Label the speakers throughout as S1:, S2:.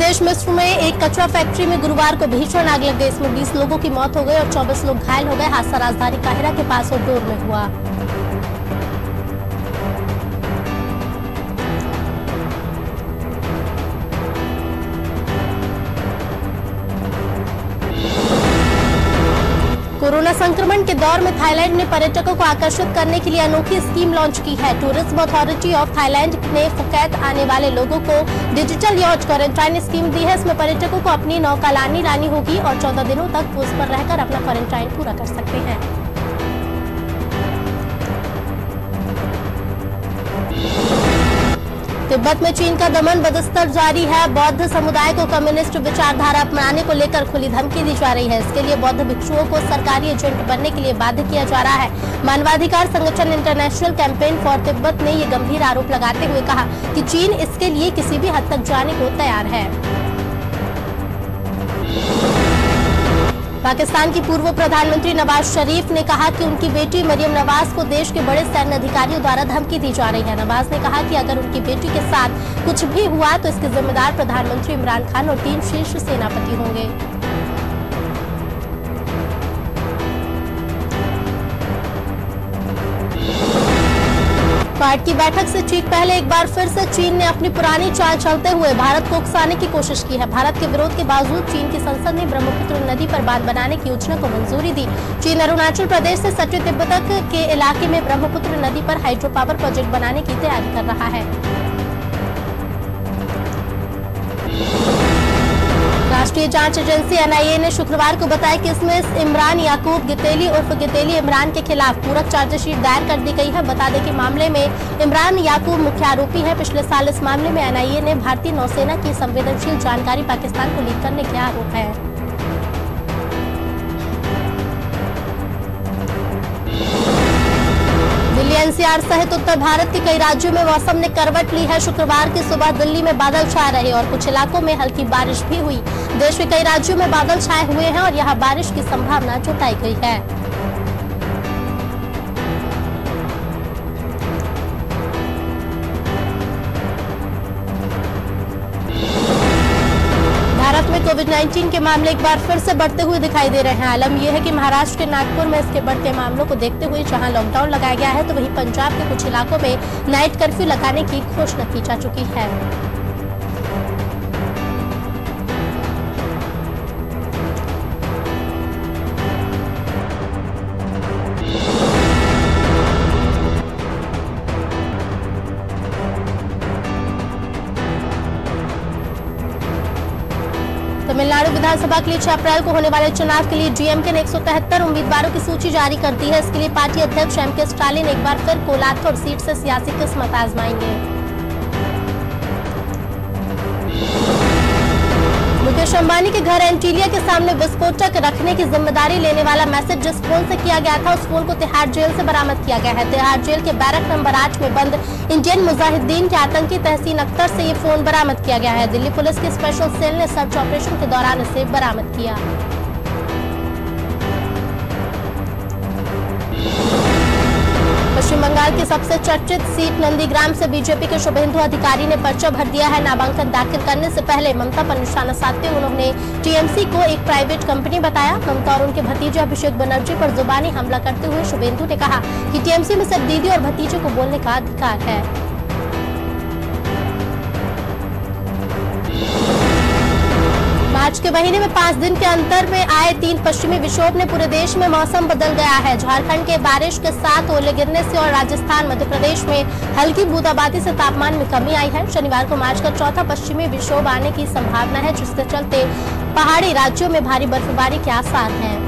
S1: प्रदेश मिस्र में एक कचरा फैक्ट्री में गुरुवार को भीषण आग लग गई। इसमें 20 लोगों की मौत हो गई और 24 लोग घायल हो गए। हादसा राजधानी काहिरा के पास ओडोर में हुआ। कोरोना संक्रमण के दौर में थाईलैंड ने पर्यटकों को आकर्षित करने के लिए अनोखी स्कीम लॉन्च की है। टूरिज्म अथॉरिटी ऑफ थाईलैंड ने फुकेत आने वाले लोगों को डिजिटल यॉच क्वारंटाइन स्कीम दी है। इसमें पर्यटकों को अपनी नौका लानी होगी और 14 दिनों तक उस पर रहकर अपना क्वारंटाइन पूरा कर सकते हैं। तिब्बत में चीन का दमन बदस्तर जारी है। बौद्ध समुदाय को कम्युनिस्ट विचारधारा अपनाने को लेकर खुली धमकी दी जा रही है। इसके लिए बौद्ध भिक्षुओं को सरकारी एजेंट बनने के लिए बाध्य किया जा रहा है। मानवाधिकार संगठन इंटरनेशनल कैंपेन फॉर तिब्बत ने ये गंभीर आरोप लगाते हुए कहा कि चीन इसके लिए किसी भी हद तक जाने को तैयार है। पाकिस्तान की पूर्व प्रधानमंत्री नवाज शरीफ ने कहा कि उनकी बेटी मरियम नवाज को देश के बड़े सैन्य अधिकारियों द्वारा धमकी दी जा रही है। नवाज ने कहा कि अगर उनकी बेटी के साथ कुछ भी हुआ तो इसके जिम्मेदार प्रधानमंत्री इमरान खान और 3 शीर्ष सेनापति होंगे। क्वाड की बैठक से ठीक पहले एक बार फिर से चीन ने अपनी पुरानी चाल चलते हुए भारत को उकसाने की कोशिश की है। भारत के विरोध के बावजूद चीन की संसद ने ब्रह्मपुत्र नदी पर बांध बनाने की योजना को मंजूरी दी। चीन अरुणाचल प्रदेश से सटे तिब्बत के इलाके में ब्रह्मपुत्र नदी पर हाइड्रो पावर प्रोजेक्ट बनाने की तैयारी कर रहा है। राष्ट्रीय जांच एजेंसी NIA ने शुक्रवार को बताया कि इसमें इमरान याकूब गितेली उर्फ गितेली इमरान के खिलाफ पूरक चार्जशीट दायर कर दी गई है। बता दें कि मामले में इमरान याकूब मुख्य आरोपी है। पिछले साल इस मामले में NIA ने भारतीय नौसेना की संवेदनशील जानकारी पाकिस्तान को लीक करने के आरोप है। दिल्ली NCR सहित उत्तर भारत के कई राज्यों में मौसम ने करवट ली है। शुक्रवार की सुबह दिल्ली में बादल छाए रहे और कुछ इलाकों में हल्की बारिश भी हुई। देश के कई राज्यों में बादल छाए हुए हैं और यहां बारिश की संभावना जताई गई है। भारत में कोविड-19 के मामले एक बार फिर से बढ़ते हुए दिखाई दे रहे हैं। आलम यह है कि महाराष्ट्र के नागपुर में इसके बढ़ते मामलों को देखते हुए जहां लॉकडाउन लगाया गया है तो वहीं पंजाब के कुछ इलाकों में नाइट कर्फ्यू लगाने की घोषणा की जा चुकी है। तमिलनाडु विधानसभा के लिए 6 अप्रैल को होने वाले चुनाव के लिए DMK ने 173 उम्मीदवारों की सूची जारी कर दी है। इसके लिए पार्टी अध्यक्ष M.K. स्टालिन एक बार फिर कोलाथुर सीट से सियासी किस्मत आजमाएंगे। मुकेश अंबानी के घर एंटीलिया के सामने विस्फोटक रखने की जिम्मेदारी लेने वाला मैसेज जिस फोन से किया गया था उस फोन को तिहाड़ जेल से बरामद किया गया है। तिहाड़ जेल के बैरक नंबर 8 में बंद इंडियन मुजाहिदीन के आतंकी तहसीन अख्तर से ये फोन बरामद किया गया है। दिल्ली पुलिस की स्पेशल सेल ने सर्च ऑपरेशन के दौरान इसे बरामद किया। पश्चिम बंगाल की सबसे चर्चित सीट नंदीग्राम से बीजेपी के शुभेंदु अधिकारी ने पर्चा भर दिया है। नामांकन दाखिल करने से पहले ममता पर निशाना साधते हुए उन्होंने TMC को एक प्राइवेट कंपनी बताया। ममता और उनके भतीजे अभिषेक बनर्जी पर जुबानी हमला करते हुए शुभेंदु ने कहा कि TMC में सिर्फ दीदी और भतीजे को बोलने का अधिकार है। मार्च के महीने में 5 दिन के अंतर में आए 3 पश्चिमी विक्षोभ ने पूरे देश में मौसम बदल गया है। झारखंड के बारिश के साथ ओले गिरने से और राजस्थान मध्य प्रदेश में हल्की बूंदाबांदी से तापमान में कमी आई है। शनिवार को मार्च का चौथा पश्चिमी विक्षोभ आने की संभावना है जिसके चलते पहाड़ी राज्यों में भारी बर्फबारी के आसार हैं।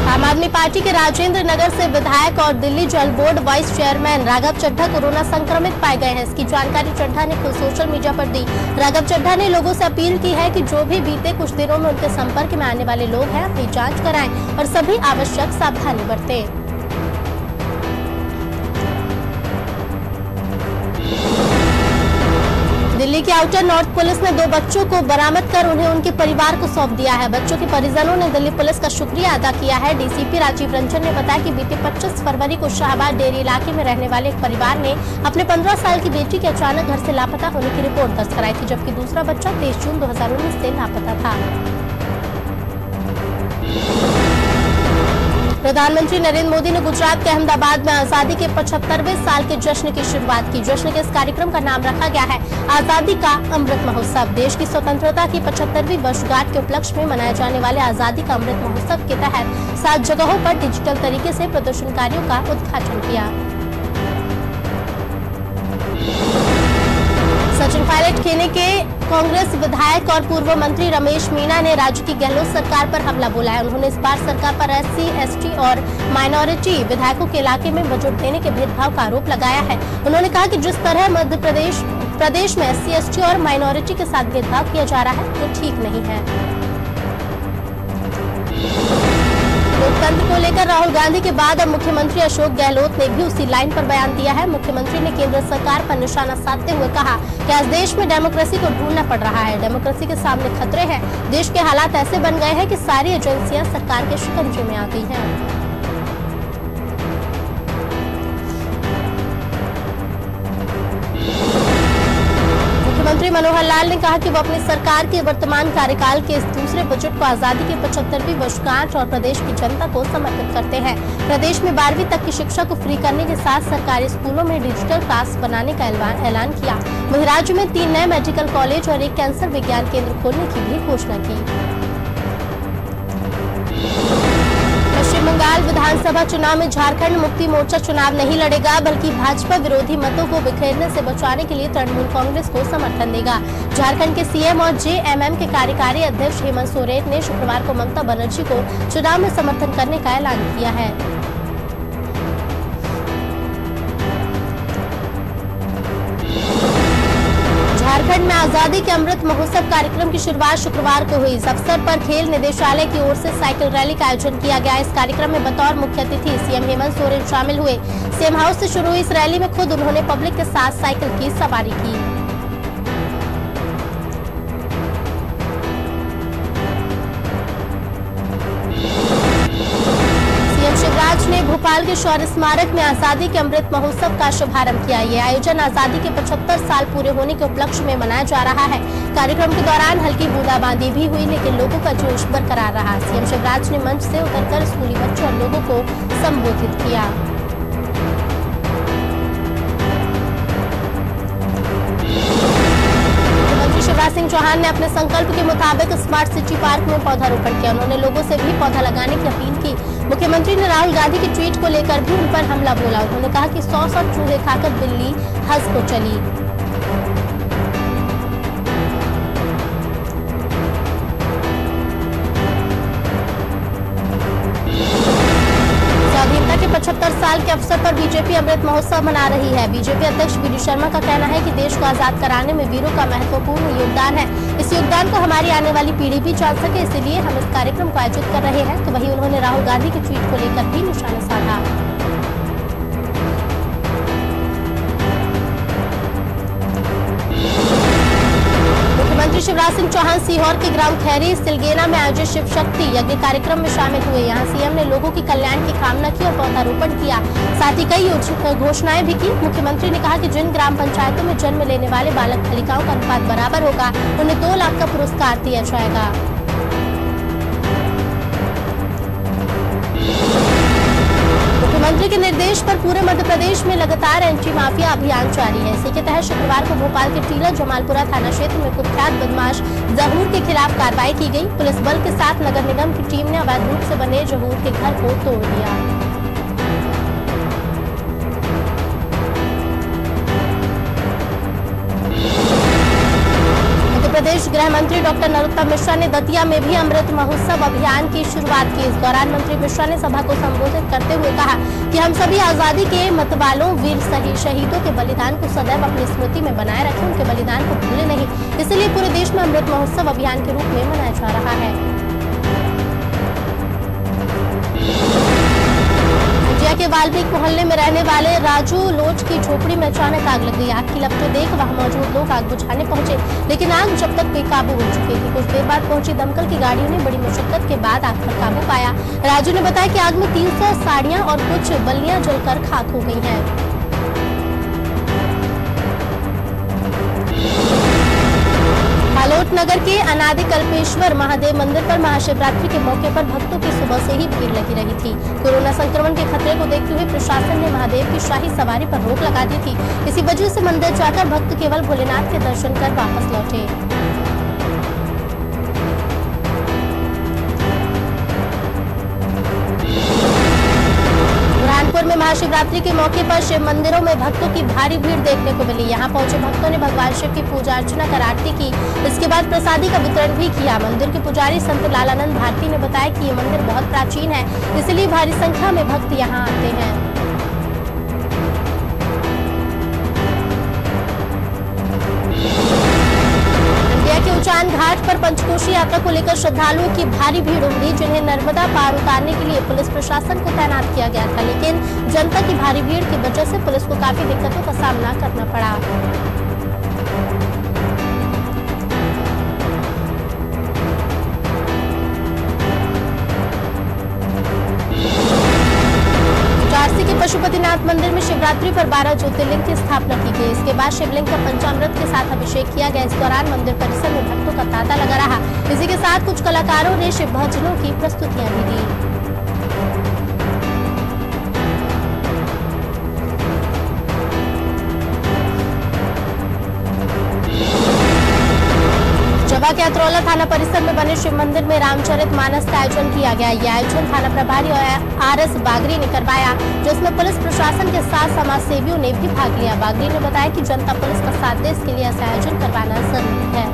S1: आम आदमी पार्टी के राजेंद्र नगर से विधायक और Delhi Jal board vice chairman Raghav Chadha corona संक्रमित पाए गए हैं। इसकी जानकारी चड्ढा ने खुद सोशल मीडिया पर दी। राघव चड्ढा ने लोगों से अपील की है कि जो भी बीते कुछ दिनों में उनके संपर्क में आने वाले लोग हैं अपनी जांच कराएं और सभी आवश्यक सावधानी बरतें। दिल्ली के आउटर नॉर्थ पुलिस ने 2 बच्चों को बरामद कर उन्हें उनके परिवार को सौंप दिया है। बच्चों के परिजनों ने दिल्ली पुलिस का शुक्रिया अदा किया है। डीसीपी राजीव रंजन ने बताया कि बीते 25 फरवरी को शाहबाद डेरी इलाके में रहने वाले एक परिवार ने अपने 15 साल की बेटी के अचानक घर से लापता होने की रिपोर्ट दर्ज कराई थी, जबकि दूसरा बच्चा 23 जून 2019 से लापता था। प्रधानमंत्री नरेंद्र मोदी ने गुजरात के अहमदाबाद में आजादी के 75वें साल के जश्न की शुरुआत की। जश्न के इस कार्यक्रम का नाम रखा गया है आजादी का अमृत महोत्सव। देश की स्वतंत्रता की 75वीं वर्षगांठ के उपलक्ष्य में मनाए जाने वाले आजादी का अमृत महोत्सव के तहत 7 जगहों पर डिजिटल तरीके से प्रदर्शनकारियों का उद्घाटन किया। सचिन पायलट खेने के कांग्रेस विधायक और पूर्व मंत्री रमेश मीणा ने राज्य की गहलोत सरकार पर हमला बोला है। उन्होंने इस बार सरकार पर SC, ST और माइनॉरिटी विधायकों के इलाके में बजट देने के भेदभाव का आरोप लगाया है। उन्होंने कहा कि जिस तरह मध्य प्रदेश में SC, ST और माइनॉरिटी के साथ भेदभाव किया जा रहा है वो ठीक नहीं है। लोकतंत्र को लेकर राहुल गांधी के बाद अब मुख्यमंत्री अशोक गहलोत ने भी उसी लाइन पर बयान दिया है। मुख्यमंत्री ने केंद्र सरकार पर निशाना साधते हुए कहा कि आज देश में डेमोक्रेसी को ढूंढना पड़ रहा है। डेमोक्रेसी के सामने खतरे हैं। देश के हालात ऐसे बन गए हैं कि सारी एजेंसियां सरकार के शिकंजे में आ गई हैं। मुख्यमंत्री मनोहर लाल ने कहा कि वो अपनी सरकार के वर्तमान कार्यकाल के इस दूसरे बजट को आजादी की 75वीं वर्षगांठ और प्रदेश की जनता को समर्पित करते हैं। प्रदेश में 12वीं तक की शिक्षा को फ्री करने के साथ सरकारी स्कूलों में डिजिटल क्लास बनाने का ऐलान किया। वहीं राज्य में 3 नए मेडिकल कॉलेज और 1 कैंसर विज्ञान केंद्र खोलने की भी घोषणा की। पश्चिम बंगाल विधानसभा चुनाव में झारखंड मुक्ति मोर्चा चुनाव नहीं लड़ेगा, बल्कि भाजपा विरोधी मतों को बिखेरने से बचाने के लिए तृणमूल कांग्रेस को समर्थन देगा। झारखंड के CM और JMM के कार्यकारी अध्यक्ष हेमंत सोरेन ने शुक्रवार को ममता बनर्जी को चुनाव में समर्थन करने का ऐलान किया है। झारखंड में आजादी के अमृत महोत्सव कार्यक्रम की शुरुआत शुक्रवार को हुई। इस अवसर पर खेल निदेशालय की ओर से साइकिल रैली का आयोजन किया गया। इस कार्यक्रम में बतौर मुख्य अतिथि CM हेमंत सोरेन शामिल हुए। CM हाउस से शुरू हुई इस रैली में खुद उन्होंने पब्लिक के साथ साइकिल की सवारी की। शिवराज ने भोपाल के शौर्य स्मारक में आजादी के अमृत महोत्सव का शुभारंभ किया। ये आयोजन आजादी के 75 साल पूरे होने के उपलक्ष्य में मनाया जा रहा है। कार्यक्रम के दौरान हल्की बूंदाबांदी भी हुई, लेकिन लोगों का जोश बरकरार रहा। CM शिवराज ने मंच से उतरकर स्कूली बच्चों और लोगों को संबोधित किया। शिवराज सिंह चौहान ने अपने संकल्प के मुताबिक स्मार्ट सिटी पार्क में पौधारोपण किया। उन्होंने लोगों से भी पौधा लगाने की अपील की। मुख्यमंत्री ने राहुल गांधी के ट्वीट को लेकर भी उन पर हमला बोला। उन्होंने कहा कि 100 चूहे खाकर बिल्ली हंस को चली। स्वाधीनता के 75 साल के अवसर पर बीजेपी अमृत महोत्सव मना रही है। बीजेपी अध्यक्ष BD शर्मा का कहना है कि देश को आजाद कराने में वीरों का महत्वपूर्ण योगदान है। इस योगदान को हमारी आने वाली पीढ़ी भी जान सके, इसलिए हम इस कार्यक्रम को आयोजित कर रहे हैं। तो वहीं उन्होंने राहुल गांधी के ट्वीट को लेकर भी निशाना साधा। मुख्यमंत्री शिवराज सिंह चौहान सीहोर के ग्राम खैरी सिलगेना में आयोजित शिव शक्ति यज्ञ कार्यक्रम में शामिल हुए। यहाँ CM ने लोगों की कल्याण की कामना की और पौधारोपण किया। साथ ही कई घोषणाएं भी की। मुख्यमंत्री ने कहा कि जिन ग्राम पंचायतों में जन्म लेने वाले बालक बालिकाओं का अनुपात बराबर होगा, उन्हें 2 लाख का पुरस्कार दिया जाएगा। मुख्यमंत्री के निर्देश पर पूरे मध्य प्रदेश में लगातार एंटी माफिया अभियान जारी है। इसी के तहत शुक्रवार को भोपाल के टीला जमालपुरा थाना क्षेत्र में कुख्यात बदमाश जहूर के खिलाफ कार्रवाई की गई। पुलिस बल के साथ नगर निगम की टीम ने अवैध रूप से बने जहूर के घर को तोड़ दिया। प्रदेश गृह मंत्री डॉक्टर नरोत्तम मिश्रा ने दतिया में भी अमृत महोत्सव अभियान की शुरुआत की। इस दौरान मंत्री मिश्रा ने सभा को संबोधित करते हुए कहा कि हम सभी आजादी के मतवालों वीर शहीदों के बलिदान को सदैव अपनी स्मृति में बनाए रखें, उनके बलिदान को भूले नहीं। इसलिए पूरे देश में अमृत महोत्सव अभियान के रूप में मनाया जा रहा है। वाल्मीकि मोहल्ले में रहने वाले राजू लोच की झोपड़ी में अचानक आग लग गई। आग की लपटें देख वहां मौजूद लोग आग बुझाने पहुंचे, लेकिन आग जब तक बेकाबू हो चुकी थी। कुछ देर बाद पहुंची दमकल की गाड़ियों ने बड़ी मुशक्कत के बाद आग पर काबू पाया। राजू ने बताया कि आग में 300 साड़ियां और कुछ बल्लियां जलकर खाक हो गई हैं। हालोट नगर के अनादि कल्पेश्वर महादेव मंदिर पर महाशिवरात्रि के मौके पर भक्तों की सुबह से ही भीड़ लगी रही थी। कोरोना संक्रमण के खतरे को देखते हुए प्रशासन ने महादेव की शाही सवारी पर रोक लगा दी थी। इसी वजह से मंदिर जाकर भक्त केवल भोलेनाथ के दर्शन कर वापस लौटे। बुरहानपुर में महाशिवरात्रि के मौके पर शिव मंदिरों में भक्तों की भारी भीड़ देखने को मिली। यहां पहुंचे भक्तों ने भगवान शिव की पूजा अर्चना कर आरती की। इसके बाद प्रसादी का वितरण भी किया। मंदिर के पुजारी संत लालानंद भारती ने बताया कि ये मंदिर बहुत प्राचीन है, इसलिए भारी संख्या में भक्त यहां आते हैं। उचान घाट पर पंचकोशी यात्रा को लेकर श्रद्धालुओं की भारी भीड़ उमड़ी, जिन्हें नर्मदा पार उतारने के लिए पुलिस प्रशासन को तैनात किया गया था, लेकिन जनता की भारी भीड़ की वजह से पुलिस को काफी दिक्कतों का सामना करना पड़ा। के पशुपतिनाथ मंदिर में शिवरात्रि पर 12 ज्योतिर्लिंग की स्थापना की गई। इसके बाद शिवलिंग का पंचामृत के साथ अभिषेक किया गया। इस दौरान मंदिर परिसर में भक्तों का तांता लगा रहा। इसी के साथ कुछ कलाकारों ने शिव भजनों की प्रस्तुतियां भी दी। चंबा के अतरौला थाना परिसर में बने शिव मंदिर में रामचरित मानस का आयोजन किया गया। यह आयोजन थाना प्रभारी और आरएस बागरी ने करवाया, जिसमें पुलिस प्रशासन के साथ समाज सेवियों ने भी भाग लिया। बागरी ने बताया कि जनता पुलिस का साथ दे, इसके लिए ऐसा आयोजन करवाना जरूरी है।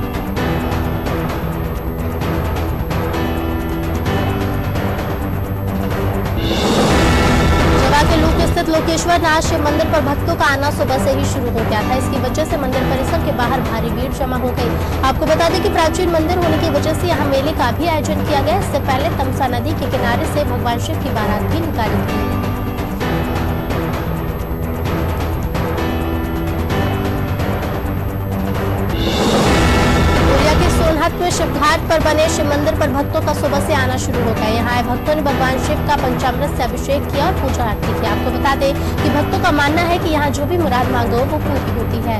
S1: स्थित लोकेश्वर नाथ शिव मंदिर पर भक्तों का आना सुबह से ही शुरू हो गया था। इसकी वजह से मंदिर परिसर के बाहर भारी भीड़ जमा हो गई। आपको बता दें कि प्राचीन मंदिर होने की वजह से यहाँ मेले का भी आयोजन किया गया। इससे पहले तमसा नदी के किनारे से भगवान शिव की बारात भी निकाली गई। में शिवघाट पर बने शिव मंदिर पर भक्तों का सुबह से आना शुरू हो गया। यहाँ आए भक्तों ने भगवान शिव का पंचामृत से अभिषेक किया और पूजा आरती की। आपको बता दें कि भक्तों का मानना है कि यहाँ जो भी मुराद मांगो वो पूरी होती है।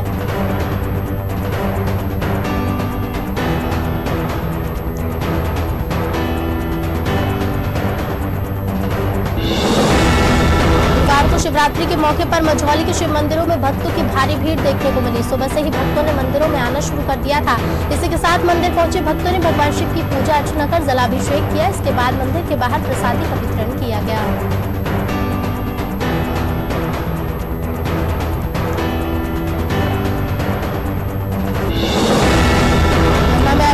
S1: शिवरात्रि के मौके पर मझौली के शिव मंदिरों में भक्तों की भारी भीड़ देखने को मिली। सुबह से ही भक्तों ने मंदिरों में आना शुरू कर दिया था। इसी के साथ मंदिर पहुंचे भक्तों ने भगवान शिव की पूजा अर्चना कर जलाभिषेक किया। इसके बाद मंदिर के बाहर प्रसादी का वितरण किया गया।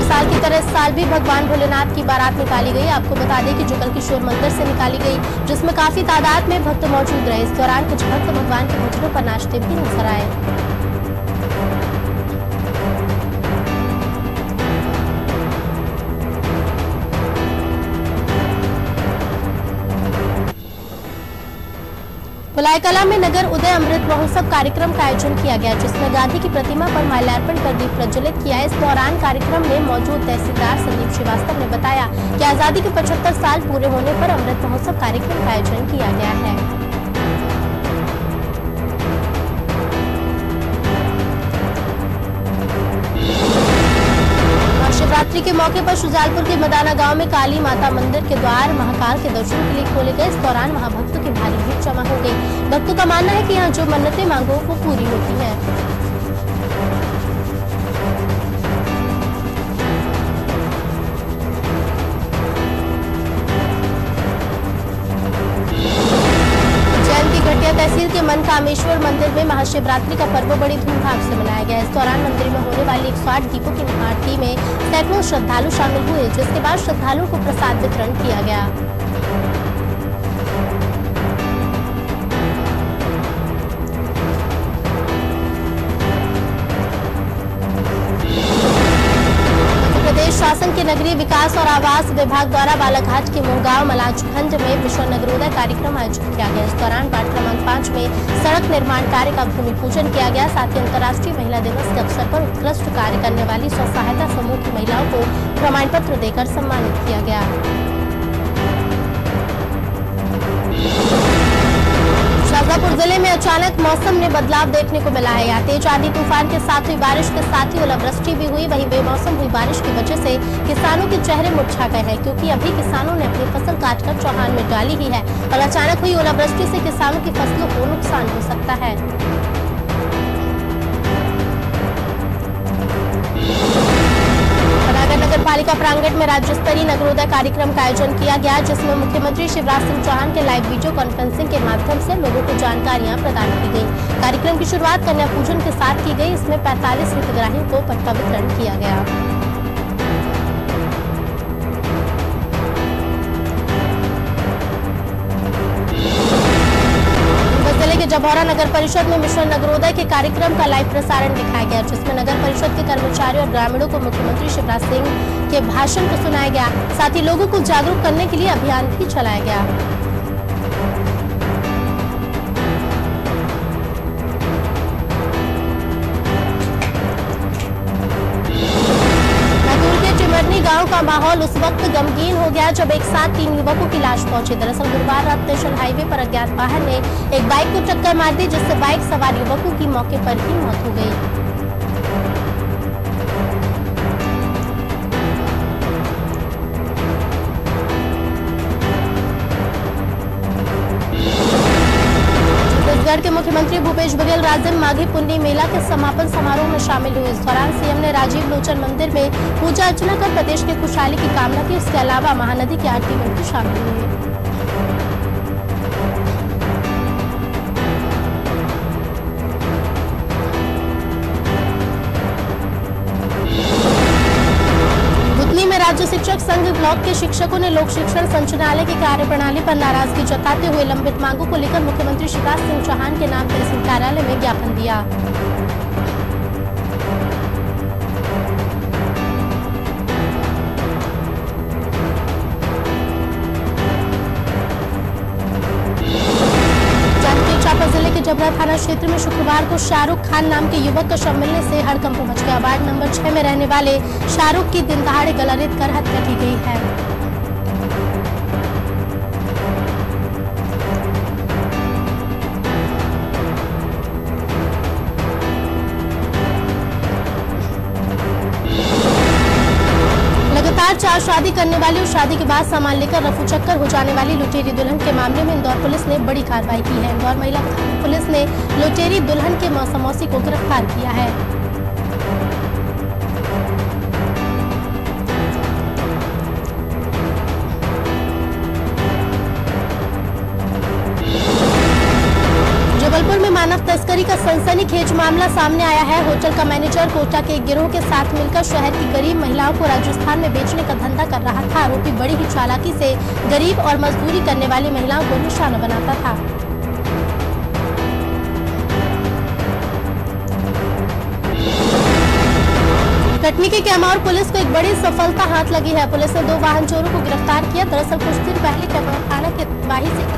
S1: साल की तरह इस साल भी भगवान भोलेनाथ की बारात निकाली गई। आपको बता दें कि जुगल किशोर मंदिर से निकाली गई, जिसमें काफी तादाद में भक्त मौजूद रहे। इस दौरान कुछ भक्त भगवान के भजनों पर नाचते भी नजर आए। कला में नगर उदय अमृत महोत्सव कार्यक्रम का आयोजन किया गया, जिसमें गांधी की प्रतिमा पर माल्यार्पण कर दीप प्रज्वलित किया। इस दौरान कार्यक्रम में मौजूद तहसीलदार संदीप श्रीवास्तव ने बताया कि आजादी के 75 साल पूरे होने पर अमृत महोत्सव कार्यक्रम का आयोजन किया गया है। शिवरात्रि के मौके पर शुजालपुर के मदाना गांव में काली माता मंदिर के द्वार महाकाल के दर्शन के लिए खोले गए। इस दौरान वहां भक्तों की भारी भीड़ जमा हो गई। भक्तों का मानना है कि यहाँ जो मन्नतें मांगो वो पूरी होती है। तहसील के मनकामेश्वर मंदिर में महाशिवरात्रि का पर्व बड़ी धूमधाम से मनाया गया। इस दौरान मंदिर में होने वाली 108 दीपों की आरती में सैकड़ों श्रद्धालु शामिल हुए, जिसके बाद श्रद्धालुओं को प्रसाद वितरण किया गया। प्रदेश शासन के नगरीय विकास और आवास विभाग द्वारा बालाघाट के मोहगांव मलाजखंड में विश्व नगरोदय कार्यक्रम आयोजित किया गया। इस दौरान वार्ड क्रमांक 5 में सड़क निर्माण कार्य का भूमि पूजन किया गया। साथ ही अंतर्राष्ट्रीय महिला दिवस के अवसर पर उत्कृष्ट कार्य करने वाली स्व सहायता समूह की महिलाओं को प्रमाण पत्र देकर सम्मानित किया गया। शाजापुर जिले में अचानक मौसम में बदलाव देखने को मिला है। यहाँ तेज आंधी तूफान के साथ हुई बारिश के साथ ही ओलावृष्टि भी हुई। वहीं बेमौसम हुई बारिश की वजह से किसानों के चेहरे मुरझा गए हैं, क्योंकि अभी किसानों ने अपनी फसल काटकर चौहान में डाली ही है और अचानक हुई ओलावृष्टि से किसानों की फसलों को नुकसान हो सकता है। नगर पालिका प्रांगण में राज्य स्तरीय नगरोदय कार्यक्रम का आयोजन किया गया, जिसमें मुख्यमंत्री शिवराज सिंह चौहान के लाइव वीडियो कॉन्फ्रेंसिंग के माध्यम से लोगों को जानकारियां प्रदान की गई। कार्यक्रम की शुरुआत कन्या पूजन के साथ की गई। इसमें 45 हितग्राहियों को पट्टा वितरण किया गया। जबौरा नगर परिषद में मिशन नगरोदय के कार्यक्रम का लाइव प्रसारण दिखाया गया, जिसमें नगर परिषद के कर्मचारियों और ग्रामीणों को मुख्यमंत्री शिवराज सिंह के भाषण को सुनाया गया। साथ ही लोगों को जागरूक करने के लिए अभियान भी चलाया गया। गांव का माहौल उस वक्त गमगीन हो गया जब एक साथ 3 युवकों की लाश पहुंची। दरअसल गुरुवार रात नेशनल हाईवे पर अज्ञात वाहन ने एक बाइक को टक्कर मार दी, जिससे बाइक सवार युवकों की मौके पर ही मौत हो गई। छत्तीसगढ़ के मुख्यमंत्री भूपेश बघेल राजिम माघी पुन्नी मेला के समापन समारोह में शामिल हुए। इस दौरान सीएम ने राजीव लोचन मंदिर में पूजा अर्चना कर प्रदेश के खुशहाली की कामना की। इसके अलावा महानदी की आरती में भी शामिल हुए। राज्य शिक्षक संघ ब्लॉक के शिक्षकों ने लोक शिक्षण संचालनालय की कार्यप्रणाली पर नाराजगी जताते हुए लंबित मांगों को लेकर मुख्यमंत्री शिवराज सिंह चौहान के नाम तहसील कार्यालय में ज्ञापन दिया। जिले के जबरा थाना क्षेत्र में शुक्रवार को शाहरुख खान नाम के युवक का शव मिलने से हड़कंप मच गया। वार्ड नंबर 6 में रहने वाले शाहरुख की दिन दहाड़े गला रेत कर हत्या की गई है। लगातार 4 शादी करने वाली और शादी के बाद सामान लेकर रफू चक्कर हो जाने वाली लुटेरी दुल्हन के मामले में इंदौर पुलिस ने बड़ी कार्रवाई की है। इंदौर महिला पुलिस ने लुटेरी दुल्हन के मौसी को गिरफ्तार किया है। जबलपुर में मानव तस्करी का सनसनीखेज मामला सामने आया है। होटल का मैनेजर कोटा के गिरोह के साथ मिलकर शहर की गरीब महिलाओं को राजस्थान में बेचने का धंधा कर रहा था। आरोपी बड़ी ही चालाकी से गरीब और मजदूरी करने वाली महिलाओं को निशाना बनाता था। कटनी के कैमौर पुलिस को एक बड़ी सफलता हाथ लगी है। पुलिस ने 2 वाहन चोरों को गिरफ्तार किया। दरअसल कुछ दिन पहले कैमौर थाना के बाही से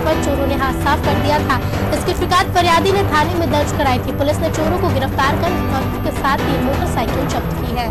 S1: पर चोरों ने हाथ साफ कर दिया था। इसकी शिकायत फरियादी ने थाने में दर्ज कराई थी। पुलिस ने चोरों को गिरफ्तार कर के साथ ही मोटरसाइकिल जब्त की है।